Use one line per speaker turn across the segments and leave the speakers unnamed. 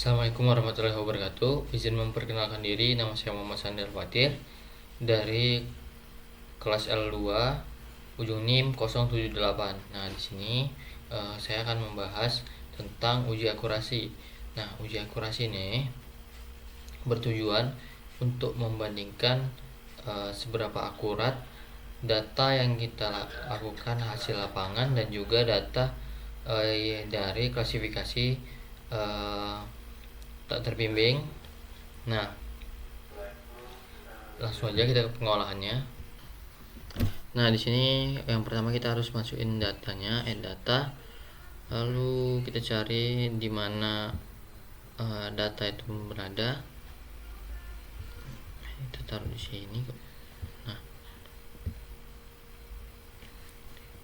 Assalamualaikum warahmatullahi wabarakatuh. Izin memperkenalkan diri, nama saya Muhammad Sandar Fatir dari kelas L2 ujung NIM 078. Nah, di sini saya akan membahas tentang uji akurasi. Nah, uji akurasi ini bertujuan untuk membandingkan seberapa akurat data yang kita lakukan hasil lapangan dan juga data dari klasifikasi tak terbimbing. Nah, langsung aja kita ke pengolahannya. Nah, di sini yang pertama kita harus masukin datanya, data. Lalu kita cari di mana data itu berada. Kita taruh di sini. Nah,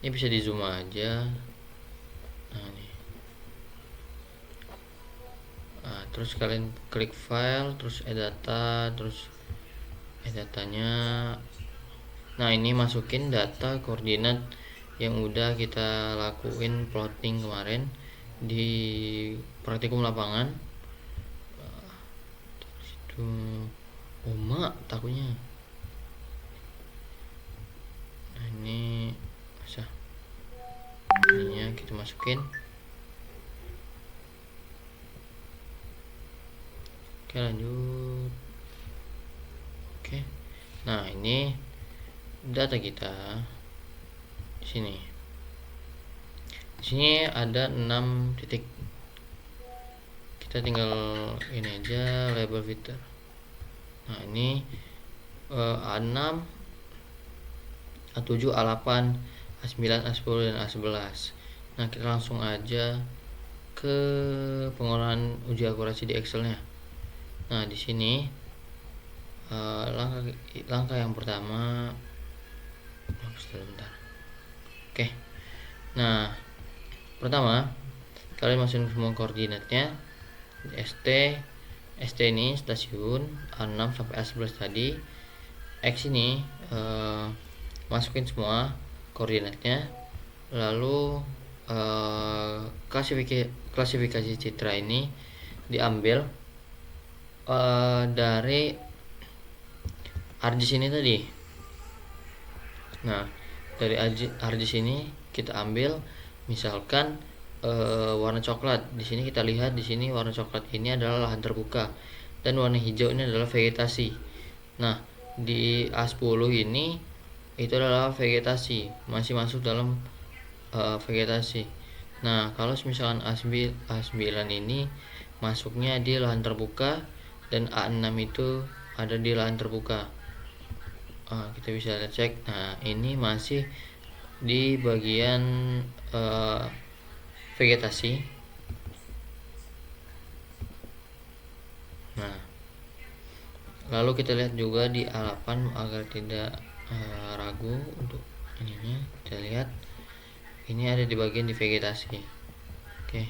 ini bisa di zoom aja. Nah, ini. Nah, terus kalian klik file, terus data, terus datanya. Nah, ini masukin data koordinat yang udah kita lakuin plotting kemarin di praktikum lapangan. Itu takutnya. Nah, ini masa ininya kita masukin. Oke, lanjut. Oke. Nah, ini data kita di sini. Di sini ada 6 titik. Kita tinggal ini aja label filter. Nah, ini A6, A7, A8, A9, A10 dan A11. Nah, kita langsung aja ke pengolahan uji akurasi di Excel-nya. Nah, di sini langkah yang pertama. Bentar. Oke. Nah, pertama kalian masukin semua koordinatnya. ST ini stasiun A6 sampai A11 tadi. X ini masukin semua koordinatnya. Lalu klasifikasi citra ini diambil dari ArcGIS ini tadi. Nah, dari ArcGIS ini kita ambil misalkan warna coklat. Di sini kita lihat, di sini warna coklat ini adalah lahan terbuka dan warna hijau ini adalah vegetasi. Nah, di A10 ini itu adalah vegetasi, masih masuk dalam vegetasi. Nah, kalau misalkan A9 ini masuknya di lahan terbuka dan A6 itu ada di lahan terbuka. Kita bisa cek. Nah, ini masih di bagian vegetasi. Nah, lalu kita lihat juga di A8 agar tidak ragu untuk ininya. Kita lihat ini ada di bagian di vegetasi. Oke.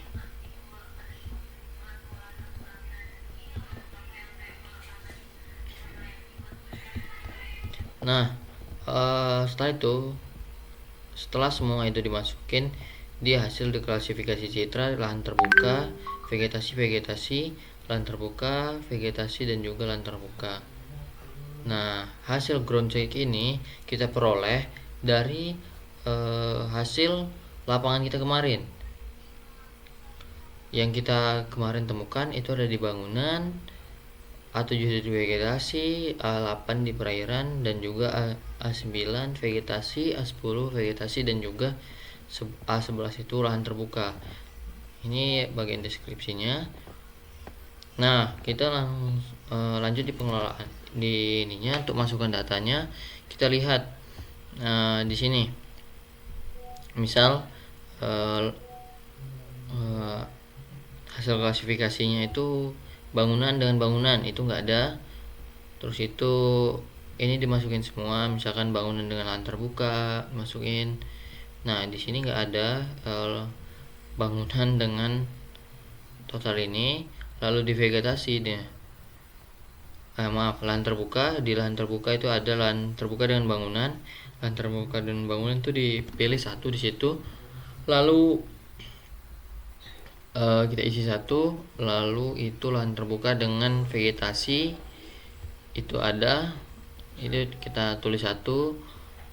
Nah, setelah semua itu dimasukin, dia hasil diklasifikasi citra lahan terbuka, vegetasi, lahan terbuka, vegetasi dan juga lahan terbuka. Nah, hasil ground check ini kita peroleh dari hasil lapangan kita kemarin. Yang kita kemarin temukan itu ada di bangunan, A7 di vegetasi, A8 di perairan, dan juga A9 vegetasi, A10 vegetasi, dan juga A11 itu lahan terbuka. Ini bagian deskripsinya. Nah, kita lanjut di pengelolaan di ininya. Untuk masukkan datanya, kita lihat di sini. Misal hasil klasifikasinya itu bangunan dengan bangunan itu nggak ada. Terus itu ini dimasukin semua, misalkan bangunan dengan lahan terbuka masukin. Nah, di sini nggak ada bangunan dengan total ini. Lalu di vegetasi deh, lahan terbuka. Di lahan terbuka itu ada lahan terbuka dengan bangunan. Lahan terbuka dan bangunan itu dipilih satu di situ. Lalu kita isi 1, lalu itu lahan terbuka dengan vegetasi itu ada, itu kita tulis 1,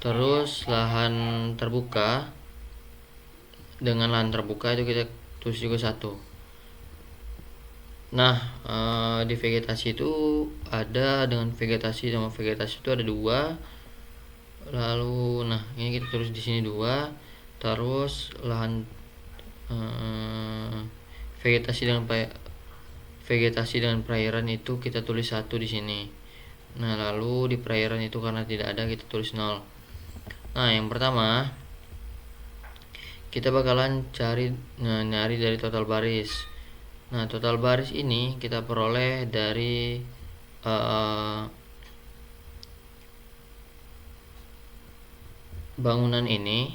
terus lahan terbuka dengan lahan terbuka itu kita tulis juga 1. Nah, di vegetasi itu ada dengan vegetasi sama vegetasi itu ada 2. Lalu nah ini kita tulis di sini 2, terus lahan vegetasi dengan perairan itu kita tulis 1 di sini. Nah, lalu di perairan itu karena tidak ada kita tulis 0. Nah, yang pertama kita bakalan nyari dari total baris. Nah, total baris ini kita peroleh dari bangunan ini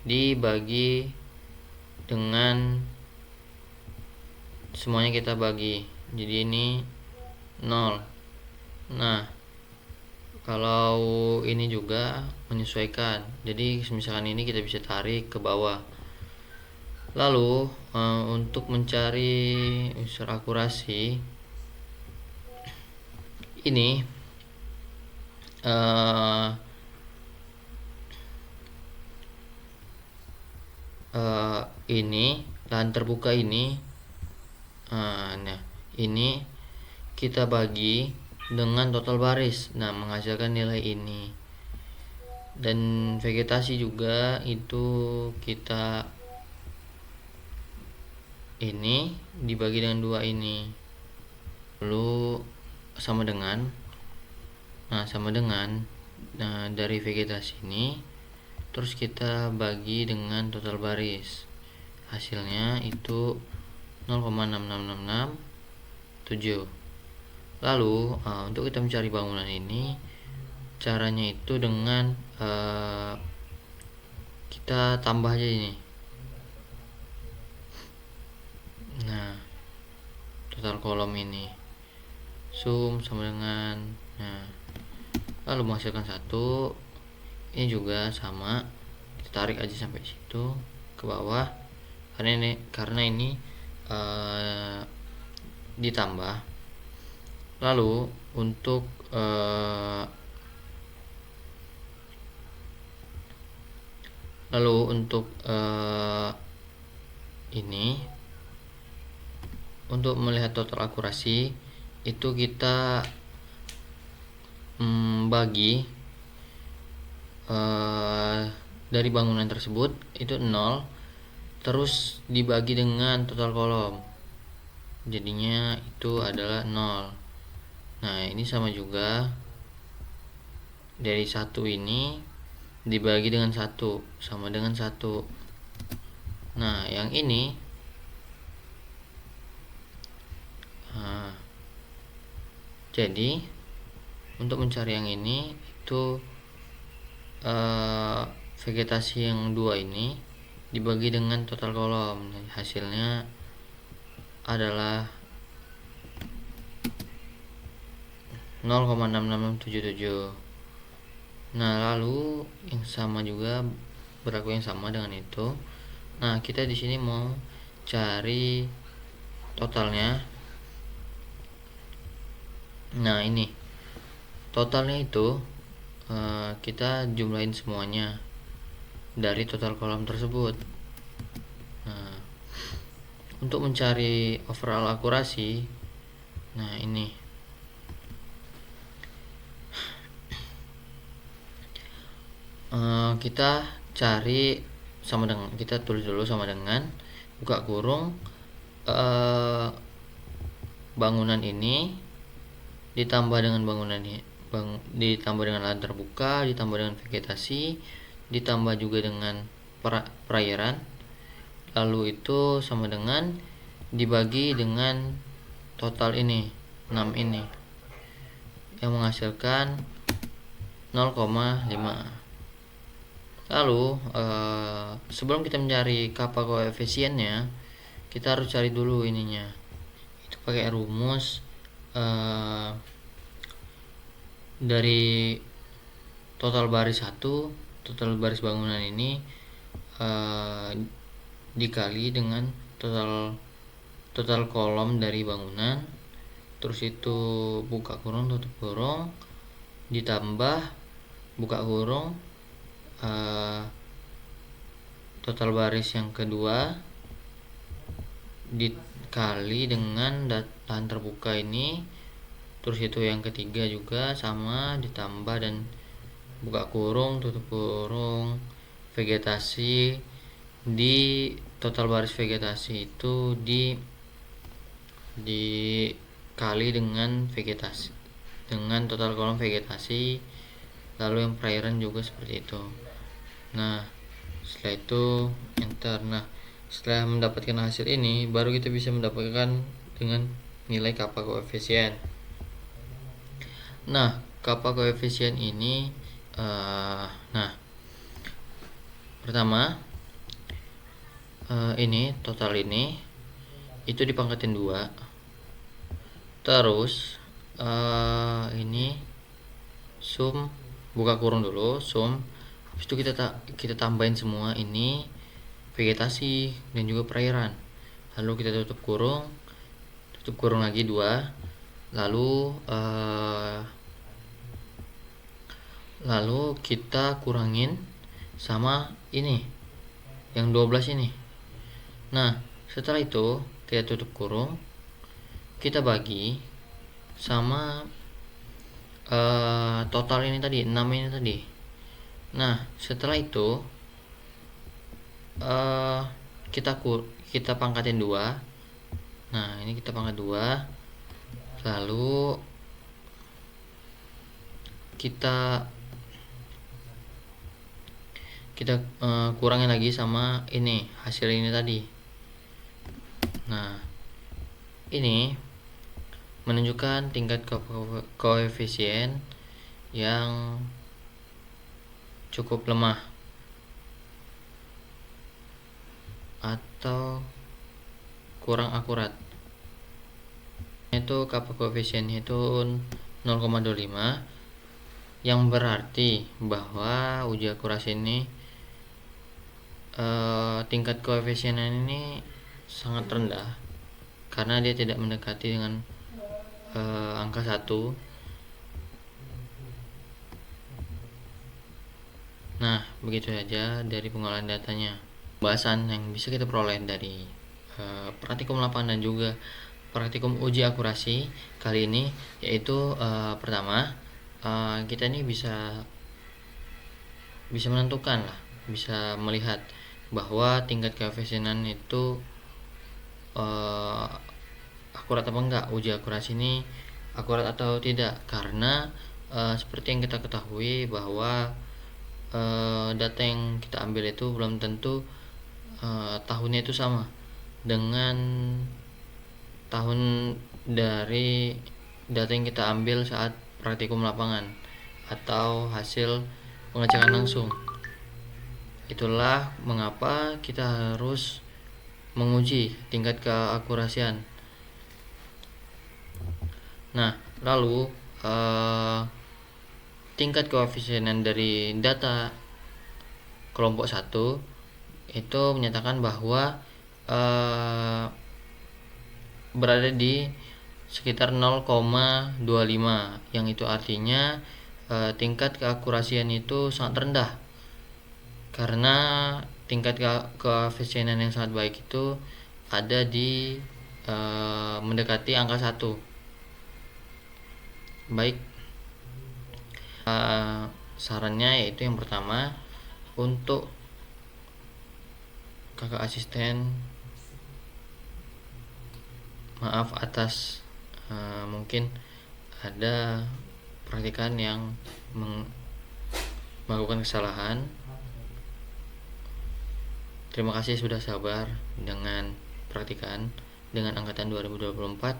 dibagi dengan semuanya kita bagi, jadi ini 0. Nah, kalau ini juga menyesuaikan, jadi misalkan ini kita bisa tarik ke bawah. Lalu untuk mencari unsur akurasi ini ini lahan terbuka ini, nah ini kita bagi dengan total baris, nah menghasilkan nilai ini. Dan vegetasi juga itu kita ini dibagi dengan 2 ini, lalu sama dengan dari vegetasi ini terus kita bagi dengan total baris, hasilnya itu 0,6667. Lalu untuk kita mencari bangunan ini caranya itu dengan kita tambah aja ini. Nah, total kolom ini sum sama dengan, nah lalu menghasilkan 1. Ini juga sama, kita tarik aja sampai situ ke bawah karena ini ditambah. Lalu untuk ini untuk melihat total akurasi itu kita bagi dari bangunan tersebut itu 0, terus dibagi dengan total kolom, jadinya itu adalah 0. Nah, ini sama juga, dari 1 ini dibagi dengan 1 sama dengan 1. Nah, yang ini jadi untuk mencari yang ini itu vegetasi yang 2 ini dibagi dengan total kolom, hasilnya adalah 0,6677. Nah, lalu yang sama juga berlaku yang sama dengan itu. Nah, kita di sini mau cari totalnya. Nah, ini totalnya itu kita jumlahin semuanya dari total kolom tersebut. Nah, untuk mencari overall akurasi, nah ini kita cari sama dengan, kita tulis dulu sama dengan buka kurung bangunan ini ditambah dengan ditambah dengan lahan terbuka, ditambah dengan vegetasi, ditambah juga dengan perairan, lalu itu sama dengan dibagi dengan total ini 6 ini yang menghasilkan 0,5. Lalu sebelum kita mencari kappa koefisiennya, kita harus cari dulu ininya, itu pakai rumus dari total baris 1, total baris bangunan ini dikali dengan total kolom dari bangunan, terus itu buka kurung tutup kurung, ditambah buka kurung total baris yang kedua dikali dengan lahan terbuka ini, terus itu yang ketiga juga sama ditambah dan buka kurung tutup kurung vegetasi di total baris vegetasi itu dikali dengan vegetasi dengan total kolom vegetasi, lalu yang perairan juga seperti itu. Nah, setelah itu enter. Nah, setelah mendapatkan hasil ini baru kita bisa mendapatkan dengan nilai kappa koefisien. Nah, kappa koefisien ini pertama ini total ini itu dipangkatin 2, terus ini sum buka kurung dulu, sum, habis itu kita tambahin semua ini vegetasi dan juga perairan, lalu kita tutup kurung lagi 2, lalu kita kurangin sama ini yang 12 ini. Nah, setelah itu kita tutup kurung, kita bagi sama total ini tadi 6 ini tadi. Nah, setelah itu kita pangkatin 2. Nah, ini kita pangkat 2, lalu kita kurangin lagi sama ini hasil ini tadi. Nah, ini menunjukkan tingkat koefisien yang cukup lemah atau kurang akurat. Itu kappa koefisien itu 0,25, yang berarti bahwa uji akurasi ini tingkat koefisien ini sangat rendah karena dia tidak mendekati dengan angka 1. Nah, begitu saja dari pengolahan datanya. Bahasan yang bisa kita peroleh dari praktikum lapangan dan juga praktikum uji akurasi kali ini yaitu pertama, kita ini bisa menentukan lah, bisa melihat bahwa tingkat koefisienan itu akurat apa enggak, uji akurasi ini akurat atau tidak, karena seperti yang kita ketahui bahwa data yang kita ambil itu belum tentu tahunnya itu sama dengan tahun dari data yang kita ambil saat praktikum lapangan atau hasil pengecekan langsung. Itulah mengapa kita harus menguji tingkat keakurasian. Nah, lalu tingkat koefisienan dari data kelompok 1 itu menyatakan bahwa berada di sekitar 0,25, yang itu artinya tingkat keakurasian itu sangat rendah karena tingkat koefisienan yang sangat baik itu ada di mendekati angka 1. Baik, sarannya yaitu yang pertama, untuk kakak asisten, maaf atas mungkin ada praktikan yang melakukan kesalahan. Terima kasih sudah sabar dengan praktikan dengan angkatan 2024.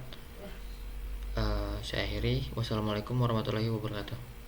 Saya akhiri. Wassalamualaikum warahmatullahi wabarakatuh.